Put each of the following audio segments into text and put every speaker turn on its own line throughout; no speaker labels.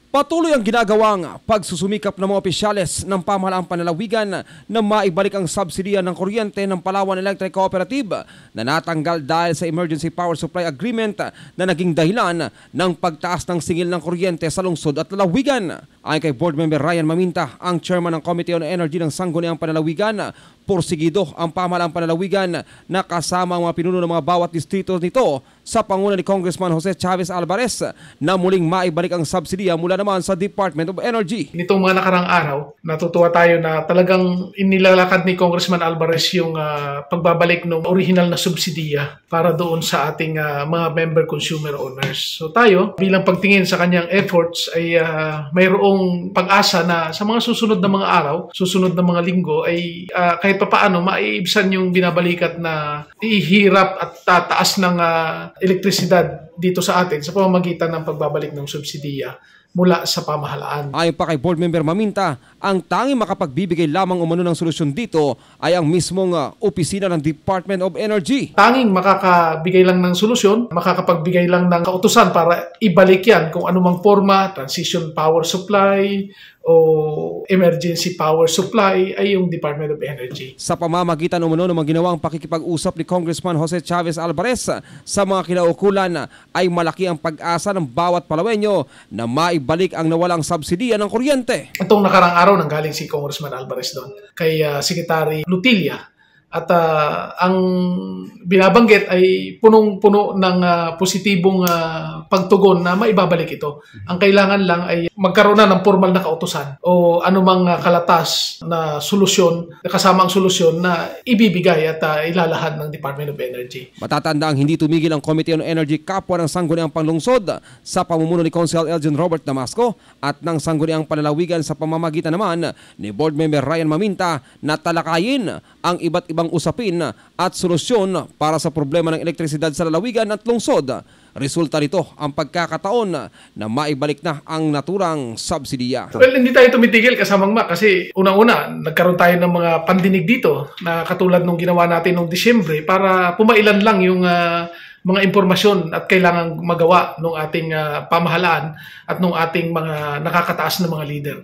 Patuloy ang ginagawang pagsusumikap ng mga opisyales ng pamahalaang panlalawigan na maibalik ang subsidiya ng kuryente ng Palawan Electric Cooperative na natanggal dahil sa Emergency Power Supply Agreement na naging dahilan ng pagtaas ng singil ng kuryente sa lungsod at lalawigan. Ayon kay Board Member Ryan Maminta, ang chairman ng Committee on Energy ng Sangguniang Panlalawigan, porsigido ang pamahalaang panlalawigan na kasama ang mga pinuno ng mga bawat distrito nito sa panguna ni Congressman Jose Chavez Alvarez na muling maibalik ang subsidiya mula naman sa Department of Energy.
Nitong mga nakarang araw, natutuwa tayo na talagang inilalakad ni Congressman Alvarez yung pagbabalik ng original na subsidiya para doon sa ating mga member consumer owners. So tayo, bilang pagtingin sa kanyang efforts ay mayroong pag-asa na sa mga susunod na mga araw, susunod na mga linggo ay kahit papaano maiibsan yung binabalikat na ihirap at tataas ng elektrisidad dito sa atin sa pamamagitan ng pagbabalik ng subsidiya mula sa pamahalaan.
Ayon pa kay Board Member Maminta, ang tanging makapagbibigay lamang umano ng solusyon dito ay ang mismong opisina ng Department of Energy.
Tanging makakabigay lang ng solusyon, makakapagbigay lang ng kautusan para ibalik yan kung anumang forma, transition power supply o emergency power supply ay yung Department of Energy.
Sa pamamagitan umano ng mga ginawang pakikipag-usap ni Congressman Jose Chavez Alvarez sa mga kinaukulan ay malaki ang pag-asa ng bawat Palawenyo na maibalik ang nawalang subsidiya ng kuryente.
Itong nakarang araw nanggaling si Congressman Alvarez doon kay Secretary Lutilia. At ang binabanggit ay punong-puno ng positibong pagtugon na maibabalik ito. Ang kailangan lang ay magkaroon na ng formal na kautusan o anumang kalatas na solusyon, kasama ang solusyon na ibibigay at ilalahad ng Department of Energy.
Matatanda ang hindi tumigil ang Committee on Energy kapwa ng Sangguniang Panlungsod sa pamumuno ni Councilor Elgin Robert Damasco at ng Sangguniang Panlalawigan sa pamamagitan naman ni Board Member Ryan Maminta na talakayin ang iba't ibang usapin at solusyon para sa problema ng elektrisidad sa lalawigan at lungsod. Resulta nito ang pagkakataon na maibalik na ang naturang subsidiya.
Well, hindi tayo tumitigil kasamang kasi unang-una nagkaroon tayo ng mga pandinig dito na katulad nung ginawa natin noong Disyembre para pumailan lang yung mga impormasyon at kailangang magawa ng ating pamahalaan at ng ating mga nakakataas na mga leader.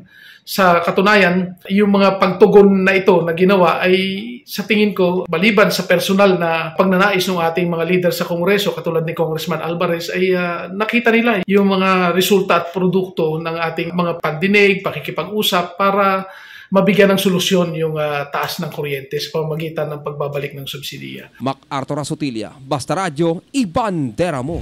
Sa katunayan, yung mga pagtugon na ito na ginawa ay sa tingin ko, maliban sa personal na pagnanais ng ating mga leader sa Kongreso, katulad ni Congressman Alvarez, ay nakita nila yung mga resulta at produkto ng ating mga pandinig, pakikipag-usap para mabigyan ng solusyon yung taas ng kuryente sa pamamagitan ng pagbabalik ng subsidiya.
MacArthur Asotilia, Basta Radio, ibandera mo.